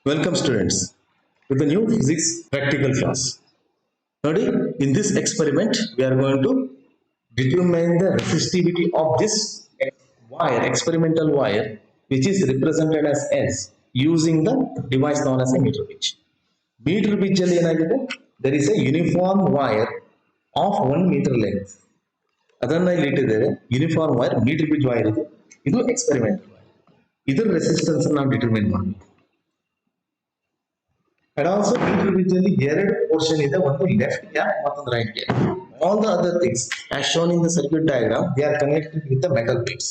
Welcome students to the new physics practical class. Nodi, in this experiment we are going to determine the resistivity of this wire, experimental wire, which is represented as S using the device known as a meter bridge. Meter bridge alli ಏನಾಗಿದೆ? There is a uniform wire of 1 meter length. ಅದನ್ನ ಇಲ್ಲಿ ಇಟ್ಟಿದ್ದೇವೆ. Uniform wire metre bridge wire ಇದು experimental wire. ಇದರ resistance ನಾವು determine ಮಾಡಬೇಕು. And also meter bridge ಅಲ್ಲಿ ಎರಡು ಪೋರ್ಷನ್ ಇದೆ, ಒಂದು ಲೆಫ್ಟ್ ಗ್ಯಾಪ್ ಮತ್ತೊಂದು right gap. All the other things as shown in the circuit diagram, they are connected with the metal plates.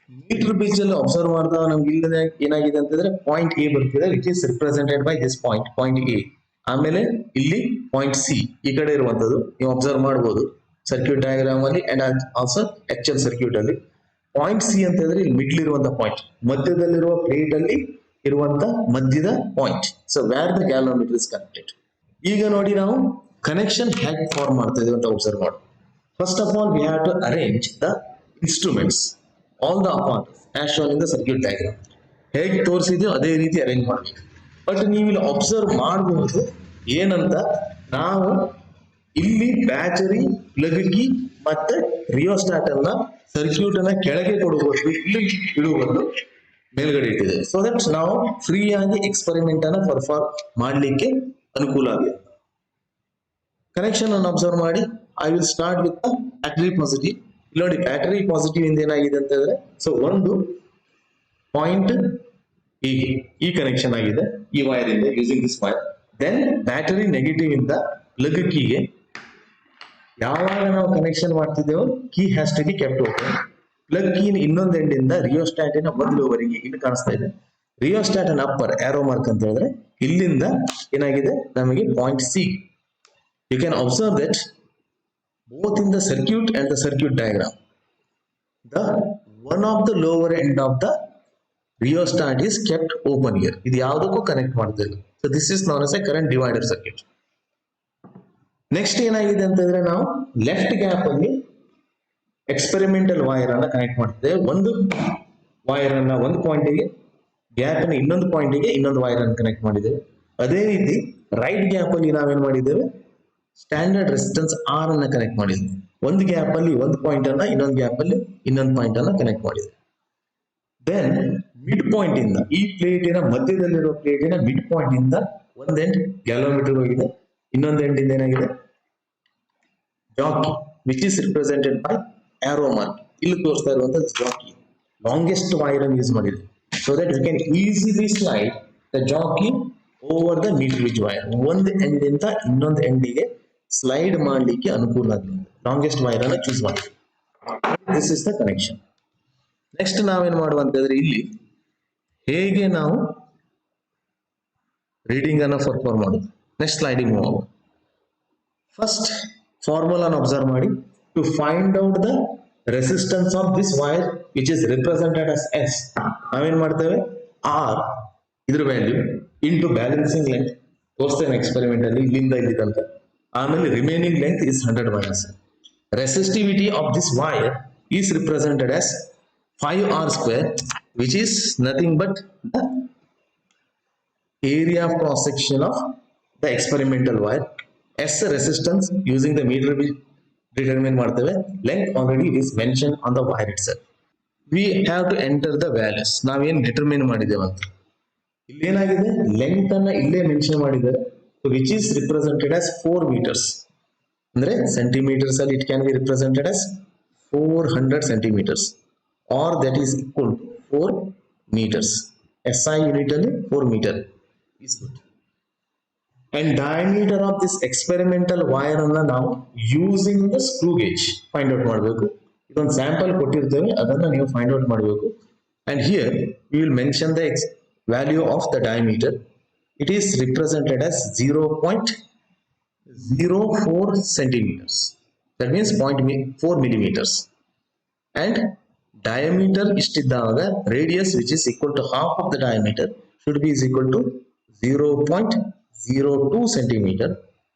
Metre bridge ಅಲ್ಲಿ observe ಮಾಡಿದಾಗ ನಮ್ಗೆ ಇಲ್ಲಿ ಏನಾಗಿದೆ ಅಂತಂದ್ರೆ ಪಾಯಿಂಟ್ ಎ ಬರ್ತಿದೆ, which is represented by this point A. ಆಮೇಲೆ ಇಲ್ಲಿ point C ಈ ಕಡೆ ಇರುವಂತದ್ದು ನೀವು ಅಬ್ಸರ್ವ್ ಮಾಡಬಹುದು ಸರ್ಕ್ಯೂಟ್ ಡಯಾಗ್ರಾಮ್ ಅಲ್ಲಿ ಅಂಡ್ ಆಲ್ಸೋ ಆಕ್ಚುಯಲ್ ಸರ್ಕ್ಯೂಟ್ ಅಲ್ಲಿ. ಪಾಯಿಂಟ್ ಸಿ ಅಂತ ಹೇಳಿದ್ರೆ ಇಲ್ಲಿ ಮಿಡ್ಲ್ ಇರುವಂತ ಪಾಯಿಂಟ್, ಮಧ್ಯದಲ್ಲಿರುವ ಪ್ಲೇಟ್ ಅಲ್ಲಿ ಇರುವಂತ ಮಧ್ಯದ point. So where the galvanometer is connected. ಈಗ ನೋಡಿ ನಾವು ಕನೆಕ್ಷನ್ ಹೇಗೆ ಫಾರ್ಮ್ ಮಾಡ್ತಾ ಇದೀವಿ ಅಂತ ಅಬ್ಸರ್ವ್ ಮಾಡಿ. First of all we have to arrange the instruments, all the apparatus as shown in the circuit diagram. ಹೇಗೆ ತೋರಿಸಿದ್ಯೋ ಅದೇ ರೀತಿ ಅರೇಂಜ್ ಮಾಡಬೇಕು. ಬಟ್ ನೀವು ಇಲ್ಲಿ ಅಬ್ಸರ್ವ್ ಮಾಡಬಹುದು ಏನಂತ, ನಾವು ಇಲ್ಲಿ ಬ್ಯಾಟರಿ, ಪ್ಲಗ್ ಕೀ ಮತ್ತೆ ರಿಯೋಸ್ಟಾಟ್ ಅನ್ನ ಸರ್ಕ್ಯೂಟ್ ಅನ್ನ ಕೆಳಗೆ ಕೊಡಬಹುದು, ಇಲ್ಲಿ ಇಡುವುದು ಮೇಲ್ಗಡೆ ಇಟ್ಟಿದೆ. ಸೊ ದಟ್ ನಾವು ಫ್ರೀ ಆಗಿ ಎಕ್ಸ್ಪೆರಿಮೆಂಟ್ ಅನ್ನ ಪರ್ಫಾರ್ಮ್ ಮಾಡ್ಲಿಕ್ಕೆ ಅನುಕೂಲ ಆಗಿದೆ. ಕನೆಕ್ಷನ್ ಅನ್ನು ಅಬ್ಸರ್ವ್ ಮಾಡಿ. I will start with battery positive. ನೋಡಿ ಬ್ಯಾಟರಿ ಪಾಸಿಟಿವ್ ಇಂದ ಏನಾಗಿದೆ ಅಂತ ಹೇಳಿದ್ರೆ, ಸೊ ಒಂದು ಪಾಯಿಂಟ್ ಈ ಕನೆಕ್ಷನ್ ಆಗಿದೆ ಈ ವೈರ್ ಇಂದ using this wire. Then battery negative ಇಂದ ಪ್ಲಗ್ ಕೀಗೆ ಯಾವಾಗ ನಾವು ಕನೆಕ್ಷನ್ ಮಾಡ್ತಿದ್ದೇವೋ key has to be kept open. Plug ಕೀನ ಇನ್ನೊಂದು ಎಂಡ್ ಇಂದ ರಿಯೋಸ್ಟಾಟಿನ ಮೊದಲುವರೆಗೆ ಇಲ್ಲಿ ಕಾಣಿಸ್ತಾ ಇದೆ. ರಿಯೋಸ್ಟಾಟ್ ಅನ್ನ ಅಪ್ಪರ್ ಆರೋ ಮಾರ್ಕ್ ಅಂತ ಹೇಳಿದ್ರೆ ಇಲ್ಲಿಂದ ಏನಾಗಿದೆ ನಮಗೆ point C. You can observe that both in the circuit and the circuit diagram, the one of the lower end of the rheostat is kept open here. ಇದು ಯಾವುದಕ್ಕೂ connect ಮಾಡ್ತಿಲ್ಲ. So this is non as A current divider circuit. Next ಏನಾಗಿದೆ ಅಂತಂದ್ರೆ ನಾವು left gap ಅಲ್ಲಿ experimental wire ಅನ್ನ connect ಮಾಡ್ತಿದ್ದೇವೆ. ಒಂದು ವೈರ್ ಅನ್ನ ಒಂದು ಪಾಯಿಂಟಿಗೆ, ಗ್ಯಾಪ್ ಅನ್ನ ಇನ್ನೊಂದು ಪಾಯಿಂಟಿಗೆ ಇನ್ನೊಂದು ವೈರ್ ಅನ್ನು ಕನೆಕ್ಟ್ ಮಾಡಿದ್ದೇವೆ. ಅದೇ ರೀತಿ ರೈಟ್ ಗ್ಯಾಪ್ ಅಲ್ಲಿ ನಾವೇನ್ ಮಾಡಿದ್ದೇವೆ, ಸ್ಟ್ಯಾಂಡರ್ಡ್ ರೆಸಿಸ್ಟೆನ್ಸ್ ಆರ್ ಅನ್ನ ಕನೆಕ್ಟ್ ಮಾಡಿದ್ವಿ. ಒಂದು ಗ್ಯಾಪ್ ಅಲ್ಲಿ ಒಂದು ಪಾಯಿಂಟ್ ಅನ್ನ, ಇನ್ನೊಂದು ಗ್ಯಾಪ್ ಅಲ್ಲಿ ಇನ್ನೊಂದು ಪಾಯಿಂಟ್ ಅನ್ನ ಕನೆಕ್ಟ್ ಮಾಡಿದ್ವಿ. ದೆನ್ ಮಿಡ್ ಪಾಯಿಂಟ್ ಇಂದ ಈ ಪ್ಲೇಟಿನ ಮಧ್ಯದಲ್ಲಿರುವ ಪ್ಲೇಟಿನ ಮಿಡ್ ಪಾಯಿಂಟ್ ಇಂದ ಒಂದ್ ಎಂಡ್ ಗ್ಯಾಲೋಮೀಟರ್ ಹೋಗಿದೆ, ಇನ್ನೊಂದು ಎಂಡ್ ಇಂದ ಏನಾಗಿದೆ jockey, which is represented by arrow mark. ಇಲ್ಲಿ ತೋರಿಸ್ತಾ ಇರುವಂತಹ ಜಾಕಿ ಲಾಂಗೆಸ್ಟ್ ವೈರ್ ಅನ್ನು ಯೂಸ್ ಮಾಡಿದೆ. So that you can easily slide the jockey over the metre bridge wire. ಒಂದು ಎಂಡ್ ಇಂದ ಇನ್ನೊಂದು ಎಂಡಿಗೆ ಸ್ಲೈಡ್ ಮಾಡಲಿಕ್ಕೆ ಅನುಕೂಲ ಆಗಿದೆ. ಲಾಂಗೆಸ್ಟ್ ವೈರ್ ಅನ್ನು ಚೂಸ್ ಮಾಡಿ. This is the connection. Next ನಾವೇನ್ ಮಾಡುವಂತಂದ್ರೆ ಇಲ್ಲಿ ಹೇಗೆ ನಾವು ರೀಡಿಂಗ್ ಅನ್ನ ಪರ್ಫಾರ್ಮ್ ಮಾಡೋದು. ನೆಕ್ಸ್ಟ್ ಸ್ಲೈಡಿಂಗ್ ಮೂವ್ ಆಗೋದು. ಫಸ್ಟ್ ಫಾರ್ಮುಲಾನ ಅಬ್ಸರ್ವ್ ಮಾಡಿ. To find out the resistance of this wire which is represented as S, ನಾವೇನ್ ಮಾಡ್ತೇವೆ ಆರ್ ಇದ್ರ ವ್ಯಾಲ್ಯೂ ಇಂಟು ಬ್ಯಾಲೆನ್ಸಿಂಗ್ ಲೆಂತ್. ತೋರಿಸ್ತೇನೆ ಎಕ್ಸ್ಪೆರಿಮೆಂಟ್ ಅಲ್ಲಿ ಇಲ್ಲಿಂದ ಇಲ್ಲಿದಂತ. ಆಮೇಲೆ remaining length is 100 minus. Resistivity of this wire is represented as 5R square, which is nothing but the area of cross section of the experimental wire. S resistance using the meter we determine ಮಾಡ್ತೇವೆ. Length already is mentioned on the wire itself. We have to enter the values. ನಾವೇನ್ determine ಮಾಡಿದ್ದೇವೆ ಅಂತ ಇಲ್ಲಿ ಏನಾಗಿದೆ, length ಅನ್ನ ಇಲ್ಲೇ mention ಮಾಡಿದ್ದಾರೆ, which is represented as 4 meters. ಅಂದ್ರೆ ಸೆಂಟಿಮೀಟರ್ಸ್ ಅಲ್ಲಿ it can be represented as 400 centimeters, or that is equal to 4 meters. SI unit ಅಲ್ಲಿ 4 meter is good. And diameter of this experimental wire ಅನ್ನ ನಾವು using the screw gauge find out ಮಾಡಬೇಕು. ಇದೊಂದು sample ಕೊಟ್ಟಿರ್ತೇವೆ, ಅದನ್ನ ನೀವು find out ಮಾಡಬೇಕು. And here we will mention the value of the diameter. It is represented as 0.04 centimeters. That means 0.4 millimeters. And diameter ಇಷ್ಟಿದ್ದಾಗ radius which is equal to half of the diameter should be is equal to 0.02 centimeter,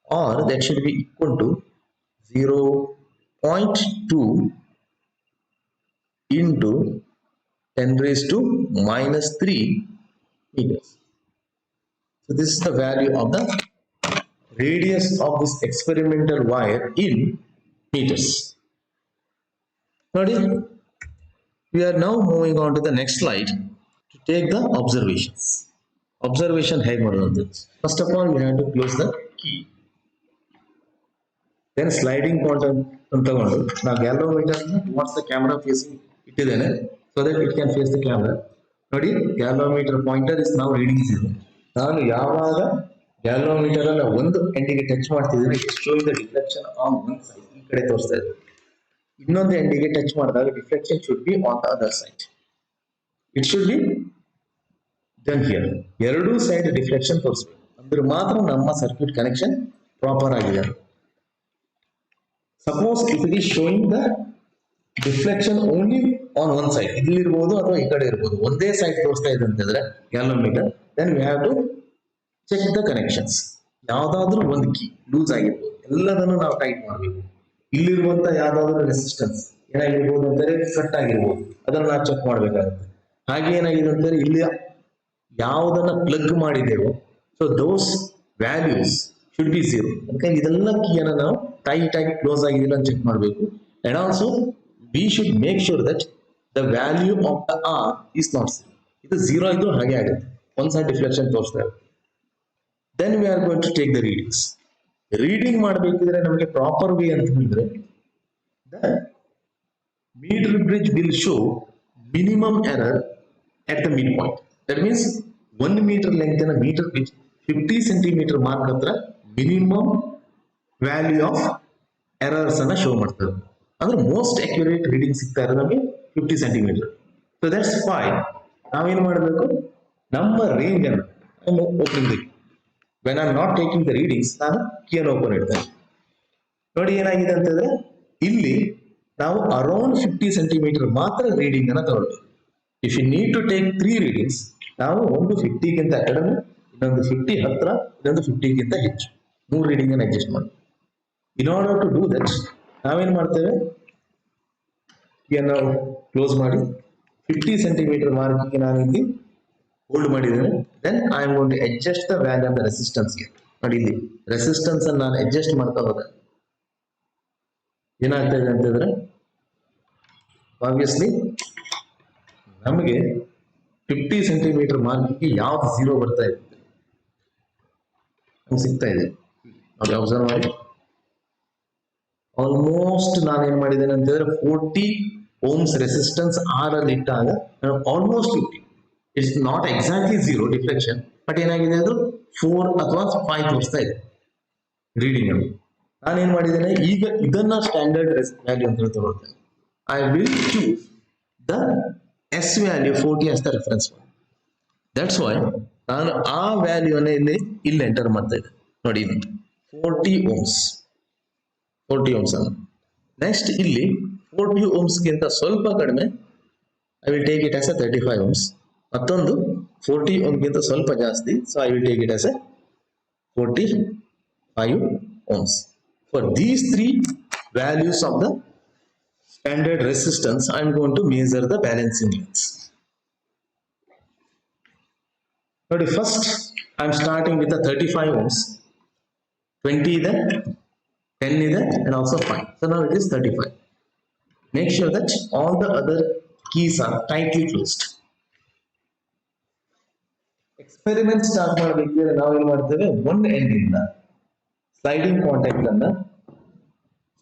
or that should be equal to 0.2 into 10 raised to minus 3 meters. So this is the value of the radius of this experimental wire in meters. ನೋಡಿ, we are now moving on to the next slide to take the observations. Observation ಹೇಗೆ ಮಾಡೋದು? First of all, we have to close the key. Then sliding point ಅಂತ ತಗೊಂಡು ನಾವು galvanometer towards the camera facing ಇಟ್ಟಿದ್ದೇನೆ so that it can face the camera. ನೋಡಿ, galvanometer pointer is now reading 0. ನಾನು ಯಾವಾಗ galvanometer ಅನ್ನ ಒಂದು ಎಂಡಿಗೆ ಟಚ್ ಮಾಡ್ತಿದ್ರೆ it showing the deflection on one side, ಈ ಕಡೆ ತೋರಿಸ್ತಾ ಇದೆ. ಇನ್ನೊಂದು ಎಂಡಿಗೆ ಟಚ್ ಮಾಡಿದಾಗ deflection should be on the other side. It should be done here. ಎರಡೂ ಸೈಡ್ ಡಿಫ್ಲೆಕ್ಷನ್ ತೋರಿಸ್ಬೇಕು, ಅಂದ್ರೆ ಮಾತ್ರ ನಮ್ಮ ಸರ್ಕ್ಯೂಟ್ ಕನೆಕ್ಷನ್ ಪ್ರಾಪರ್ ಆಗಿದೆ. Suppose it is showing the deflection only on one side, ಇಲ್ಲಿರ್ಬೋದು ಅಥವಾ ಈ ಕಡೆ ಇರ್ಬೋದು, ಒಂದೇ ಸೈಡ್ ತೋರಿಸ್ತಾ ಇದೆ ಅಂತಂದ್ರೆ galvanometer, then we have to check the connections. ಯಾವ್ದಾದ್ರು ಒಂದು ಕೀ ಲೂಸ್ ಆಗಿರ್ಬೋದು, ಎಲ್ಲದನ್ನು ನಾವು ಟೈಟ್ ಮಾಡಬೇಕು. ಇಲ್ಲಿರುವಂತ ಯಾವ್ದಾದ್ರು ರೆಸಿಸ್ಟೆನ್ಸ್ ಏನಾಗಿರ್ಬೋದು ಅಂದರೆ ಕಟ್ ಆಗಿರ್ಬೋದು, ಅದನ್ನ ನಾವು ಚೆಕ್ ಮಾಡ್ಬೇಕಾಗುತ್ತೆ. ಹಾಗೆ ಏನಾಗಿದೆ ಅಂದರೆ ಇಲ್ಲಿ ಯಾವುದನ್ನ ಪ್ಲಗ್ ಮಾಡಿದ್ದೇವೋ so those values should be 0. ಅದಕ್ಕೆ ಇದೆಲ್ಲ ಕೀಯನ್ನು ನಾವು ಟೈಟ್ ಆಗಿ ಕ್ಲೋಸ್ ಆಗಿಲ್ಲ ಅಂತ ಚೆಕ್ ಮಾಡಬೇಕು. And also we should make sure that the value of the R is not 0. ಇದು 0 ಇದ್ದು ಹಾಗೆ ಆಗುತ್ತೆ, ಒಂದ್ ಸೈಡ್ ಡಿಫ್ಲೆಕ್ಷನ್ ತೋರಿಸ್ತಾ ಇದೆ. Then we are going to take the readings. Reading ಮಾಡಬೇಕಿದ್ರೆ ನಮಗೆ ಪ್ರಾಪರ್ ವೇ ಅಂತ ಹೇಳಿದ್ರೆ the meter bridge will show minimum error at the midpoint. That means 1 meter length in a meter bridge 50 centimeter mark ಹತ್ರ minimum value of errors ಅನ್ನ show ಮಾಡ್ತದೆ. ಅಂದ್ರೆ most accurate reading ಸಿಗ್ತಾ ಇರೋದು ನಮಗೆ 50 ಸೆಂಟಿಮೀಟರ್. ಸೊ ದಟ್ಸ್ ವೈ ನಾವೇನ್ ಮಾಡಬೇಕು, ನಮ್ಮ ರೇಂಜ್ ಅನ್ನು open when I'm not taking the readings, ನಾನು ಕೀಯನ್ನು ಓಪನ್ ಇಡ್ತೇನೆ. ನೋಡಿ ಏನಾಗಿದೆ ಅಂತಂದ್ರೆ ಇಲ್ಲಿ ನಾವು ಅರೌಂಡ್ 50 ಸೆಂಟಿಮೀಟರ್ ಮಾತ್ರ ರೀಡಿಂಗ್ ಅನ್ನ ತಗೊಳ್ತೀವಿ. If you need to take 3 readings, ನಾವು ಒಂದು 50ಗಿಂತ ಕಡಿಮೆ, ಇನ್ನೊಂದು 50 ಹತ್ರ, ಇನ್ನೊಂದು 50ಗಿಂತ ಹೆಚ್ಚು 3 ರೀಡಿಂಗ್ ಅನ್ನು ಅಡ್ಜಸ್ಟ್ ಮಾಡಿ. In order to do that ನಾವೇನ್ ಮಾಡ್ತೇವೆ, ಕೀಯನ್ನು ಕ್ಲೋಸ್ ಮಾಡಿ 50 ಸೆಂಟಿಮೀಟರ್ ಮಾರ್ಕಿಗೆ ನಾನು ಇಲ್ಲಿ ಹೋಲ್ಡ್ ಮಾಡಿದ್ದೇನೆ. Then I am going to adjust the value of the resistance. ನೋಡಿ ಇಲ್ಲಿ ರೆಸಿಸ್ಟೆನ್ಸ್ ಅನ್ನು ನಾನು ಅಡ್ಜಸ್ಟ್ ಮಾಡ್ತಾ ಹೋದೆ, ಏನಾಗ್ತಾ ಇದೆ ಅಂತಂದ್ರೆ ಆಬ್ವಿಯಸ್ಲಿ ನಮಗೆ 50 ಸೆಂಟಿಮೀಟರ್ ಮಾರ್ಕಿಗೆ ಯಾವ್ದು 0 ಬರ್ತಾ ಇದೆ ಸಿಗ್ತಾ ಇದೆ. ನೋಡಿ ಅಬ್ಸರ್ವ್ ಮಾಡಿ, ಆಲ್ಮೋಸ್ಟ್ ನಾನೇನ್ ಮಾಡಿದ್ದೇನೆ ಅಂತಂದ್ರೆ 40 ಓಮ್ಸ್ ರೆಸಿಸ್ಟೆನ್ಸ್ R ಅಲ್ಲಿ ಇಟ್ಟಾಗ almost 50. It's not exactly 0 deflection, but ಏನಾಗಿದೆ ಅದು 4 ಅಥವಾ 5 ತೋರಿಸ್ತಾ ಇದೆ ರೀಡಿಂಗ್ ಅಲ್ಲಿ. ನಾನೇನ್ ಮಾಡಿದ್ದೇನೆ, ಈಗ ಇದನ್ನ ಸ್ಟ್ಯಾಂಡರ್ಡ್ ವ್ಯಾಲ್ಯೂ ಅಂತ ತಗೊಳ್ತೇನೆ. I will choose the S value 40 as the reference point. That's why ನಾನು ಆ ವ್ಯಾಲ್ಯೂನ ಇಲ್ಲಿ ಎಂಟರ್ ಮಾಡ್ತಾ ಇದ್ದೆ. ನೋಡಿ 40 ಓಮ್ಸ್ ಅನ್ನು. ನೆಕ್ಸ್ಟ್ ಇಲ್ಲಿ 40 ಓಮ್ಸ್ಗಿಂತ ಸ್ವಲ್ಪ ಕಡಿಮೆ I will take it as a 35 ohms. ಮತ್ತೊಂದು 40 ಓಮ್ಗಿಂತ ಸ್ವಲ್ಪ ಜಾಸ್ತಿ, so I will take it as a 45 ohms. For these 3 values of the standard resistance, I am going to measure the balancing lengths. ನೋಡಿ, first I am starting with the 35 ohms, 20 ಇದೆ, 10 ಇದೆ, and also 5. So now it is 35. Make sure that all the other keys are tightly closed. Experiment start ಮಾಡಬೇಕಿದ್ರೆ ನಾವೇನ್ ಮಾಡ್ತೇವೆ, ಒಂದು end ಇಂದ sliding contact ಅನ್ನ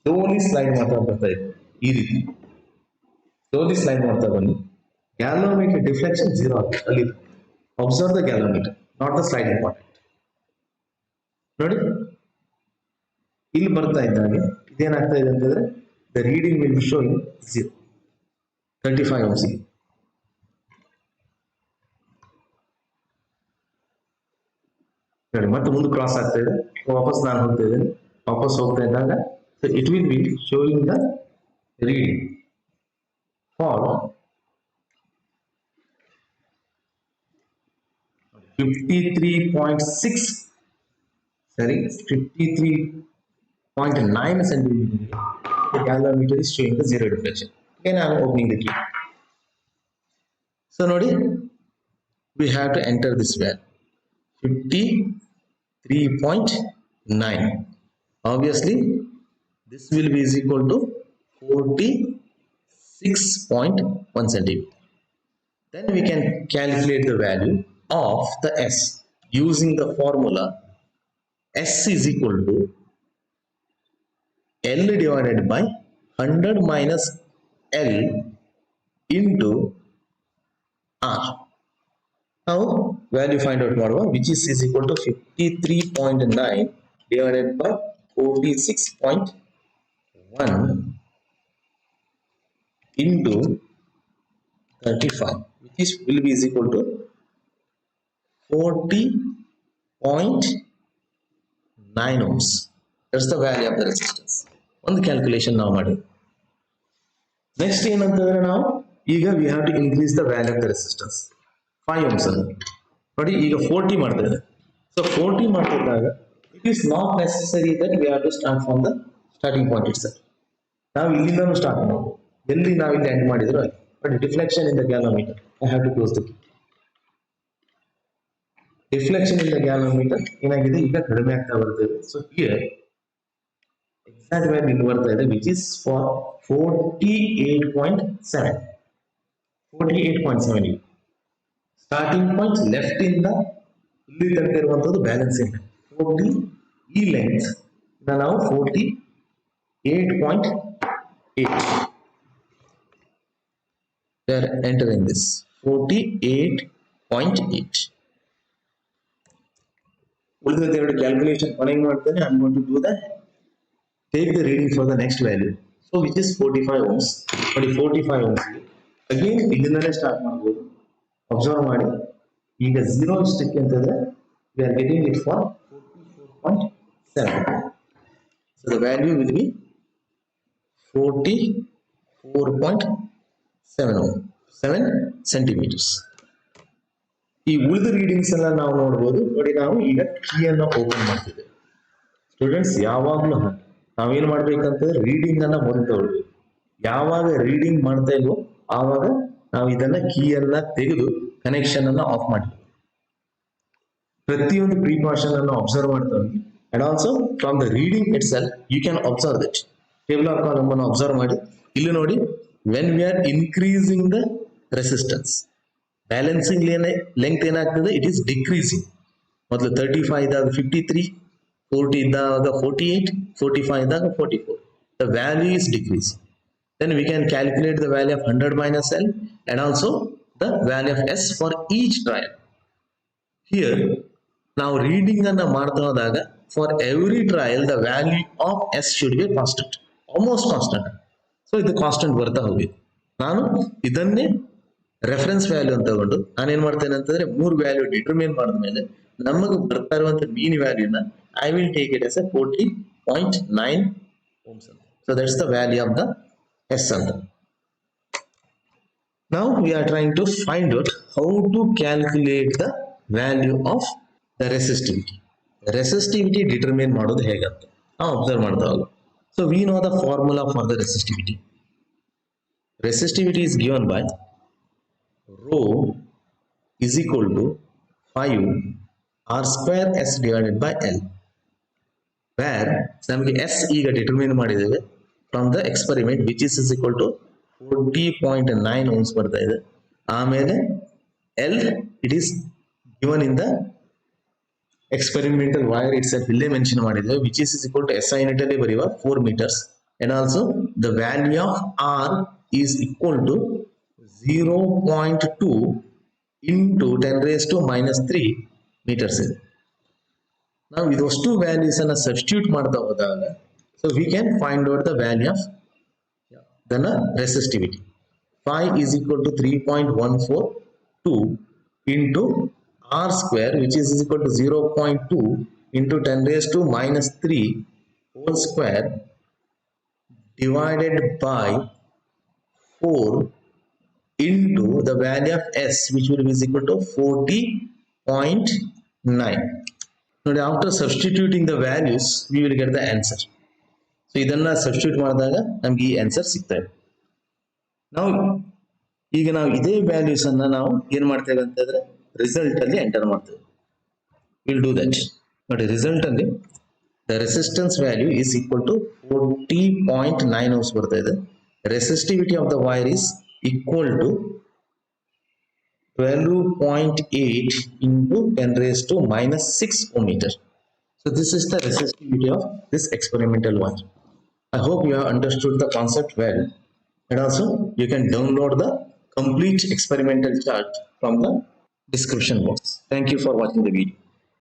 slowly slide ಮಾಡ್ತಾ ಬರ್ತಾ ಇದೆ. ಈ ರೀತಿ ಸ್ಲೋಲಿ ಸ್ಲೈಡ್ ಮಾಡ್ತಾ ಬನ್ನಿ. ಗ್ಯಾಲೋಮೀಟರ್ ಡಿಫ್ಲೆಕ್ಷನ್ 0 ಆಗುತ್ತೆ ಅಲ್ಲಿ. Observe the galvanometer, not the sliding contact. ನೋಡಿ ಇಲ್ಲಿ ಬರ್ತಾ ಇದ್ದಾಗೆ ಇದೇನಾಗ್ತಾ ಇದೆ ಅಂತಂದ್ರೆ the reading will show 0, 35 ohms. ನೋಡಿ ಮತ್ತೆ ಮುಂದೆ ಕ್ರಾಸ್ ಆಗ್ತಾ ಇದೆ, ವಾಪಸ್ ನಾನು ಹೋಗ್ತಾ ಇದ್ದೇನೆ. ವಾಪಸ್ ಹೋಗ್ತಾ ಇದ್ದಾಗ so it will be showing the reading for 53.6, sorry, 53.9 centimeter. The galvanometer is showing the 0 deflection. Again I am opening the key. So nodi, we have to enter this value. 53.9. Obviously, this will be is equal to 46.1 centimeter. Then we can calculate the value of the S using the formula S is equal to L divided by 100 minus L into R. Now value find out ಮಾಡುವ which is equal to 53.9 divided by 46.1 into 35, which is will be is equal to 40.9 ohms. That's the value of the resistance. One calculation now ಮಾಡಿ. Next ಏನಂತಂದ್ರೆ ನಾವು ಈಗ we have to increase the value of the resistance 5 ohms ಅಲ್ಲಿ ನೋಡಿ ಈಗ 40 ಮಾಡ್ತಾ ಇದೆ. So 40 ಮಾಡ್ತಿದ್ದಾಗ it is not necessary that we have to start from the starting point itself. ನಾವು ಇಲ್ಲಿಂದನೂ ಸ್ಟಾರ್ಟ್ ಮಾಡಬಹುದು, ಎಲ್ಲಿ ನಾವು ಇಲ್ಲಿ ಎಂಡ್ ಮಾಡಿದ್ರು ಅಲ್ಲಿ. But deflection in the galvanometer I have to close the key. Deflection in the galvanometer ಏನಾಗಿದೆ ಈಗ ಕಡಿಮೆ ಆಗ್ತಾ ಬರ್ತದೆ. ಸೊ ಹಿಯರ್ ಎಕ್ಸಾಕ್ಟ್ ವ್ಯಾಲ್ಯೂ ಇಲ್ಲಿ ಬರ್ತಾ ಇದೆ which is for 48.7. 48.7 starting point left ಇಂದ ಇಲ್ಲಿ ತನಕ ಇರುವಂತದ್ದು ಬ್ಯಾಲೆನ್ಸಿಂಗ್ 40 ಈ ಲೆಂತ್ ನಾವು 48.8 we are entering this 48.8. ಉಳಿದ ಎರಡು ಕ್ಯಾಲ್ಕುಲೇಷನ್ ಕೊನೆಗೆ ಮಾಡ್ತೇನೆ. I am going to do that. Take the reading for the next value. So which is 45 ohms. 45 ohms. Again ಇಲ್ಲಿಂದಲೇ ಸ್ಟಾರ್ಟ್ ಮಾಡಬಹುದು. ಅಬ್ಸರ್ವ್ ಮಾಡಿ ಈಗ 0 ಸ್ಟಿಕ್ ಅಂತಂದ್ರೆ we are getting it for 44.7. So the value will be 44.7 centimeters. ಈ ಉಳಿದ readings ಎಲ್ಲ ನಾವು ನೋಡಬಹುದು. ನೋಡಿ ನಾವು ಈಗ ಕೀಯನ್ನು ಓಪನ್ ಮಾಡ್ತಿದ್ದೇವೆ. ಸ್ಟೂಡೆಂಟ್ಸ್ ಯಾವಾಗಲೂ ನಾವೇನ್ ಮಾಡ್ಬೇಕಂತಂದ್ರೆ ರೀಡಿಂಗ್ ಅನ್ನ ಮೊದಲು ತಗೊಳ್ಬೇಕು. ಯಾವಾಗ ರೀಡಿಂಗ್ ಮಾಡ್ತಾ ಇಲ್ವೋ ಆವಾಗ ನಾವು ಇದನ್ನ ಕೀಯನ್ನ ತೆಗೆದು ಕನೆಕ್ಷನ್ ಅನ್ನ ಆಫ್ ಮಾಡಿ ಪ್ರತಿಯೊಂದು ಪ್ರಿಕಾಷನ್ ಅನ್ನು ಅಬ್ಸರ್ವ್ ಮಾಡ್ತಾ ಹೋಗಿ. And also from the reading itself you can observe that table of column ಅನ್ನು ಅಬ್ಸರ್ವ್ ಮಾಡಿ. ಇಲ್ಲಿ ನೋಡಿ when we are increasing the resistance balancing length ಏನಾಗ್ತದೆ ಇಟ್ ಈಸ್ ಡಿಕ್ರೀಸಿಂಗ್. ಮೊದಲು 35 ಇದ್ದಾಗ 53, 40 ಇದ್ದಾಗ 48, 45 ಇದ್ದಾಗ 44. The value is decreasing. Then we can calculate the value of 100 minus L and also the value of S for each trial. Here now reading ಅನ್ನ ಮಾಡ್ತಾ ಹೋದಾಗ for every trial the value of S should be constant, almost constant. So ಇದು constant ಬರ್ತಾ ಹೋಗಿ ನಾನು ಇದನ್ನೇ reference value ಅಂತ ತಗೊಂಡು ನಾನೇನ್ ಮಾಡ್ತೇನೆ ಅಂತಂದ್ರೆ 3 ವ್ಯಾಲ್ಯೂ ಡಿಟರ್ಮಿನ್ ಮಾಡಿದ್ಮೇಲೆ ನಮಗೆ ಬರ್ತಾ ಇರುವಂತ ಮೀನ್ ವ್ಯಾಲ್ಯೂನ I will take it as a 40.9 ohms. So that's the value of the S. Now we are trying to find out how to calculate the value of the resistivity. Resistivity determine ಮಾಡೋದು ಹೇಗೆ ಅಂತ ನಾವು observe ಮಾಡ್ತಾ ಹೋಗೋಣ. So we know the formula for the resistivity. Resistivity is given by rho is equal to 5 R square S divided by L. Where ನಮಗೆ S ಈಗ determine ಮಾಡಿದ್ದೇವೆ from the experiment which is equal to 40.9 ohms ಬರ್ತಾ ಇದೆ. ಆಮೇಲೆ L it is given in the experimental wire it's ಇಲ್ಲೇ mention ಮಾಡಿದ್ದೇವೆ which is equal to SI unit ಅಲ್ಲಿ ಬರೆಯುವ 4 meters. And also the value of R is equal to 0.2 into 10 raised to minus 3 meters ಇದೆ. ನಾವು ಇದಷ್ಟು values ಅನ್ನ substitute ಮಾಡ್ತಾ ಹೋದಾಗ so we can find out the value of the resistivity. Phi is equal to 3.142 into R square which is equal to 0.2 into 10 raised to minus 3 whole square divided by 4 into the value of S which will be equal to 40.9. Now after substituting the values we will get the answer. So ಇದನ್ನ substitute ಮಾಡಿದಾಗ ನಮಗೆ ಈ answer ಸಿಗ್ತಾ ಇದೆ. ನಾವು ಈಗ ನಾವು ಇದೇ ವ್ಯಾಲ್ಯೂಸ್ ಅನ್ನ ನಾವು ಏನ್ ಮಾಡ್ತೇವೆ ಅಂತಂದ್ರೆ ರಿಸಲ್ಟ್ ಅಲ್ಲಿ ಎಂಟರ್ ಮಾಡ್ತೇವೆ. We'll do that. But result ಅಲ್ಲಿ the resistance value is equal to 40.9 ohms ಬರ್ತಾ ಇದೆ. Resistivity of the wire is equal to 12.8 into 10 raised to minus 6 ohm meter. So this is the resistivity of this experimental wire. I hope you have understood the concept well, and also you can download the complete experimental chart from the description box. Thank you for watching the video.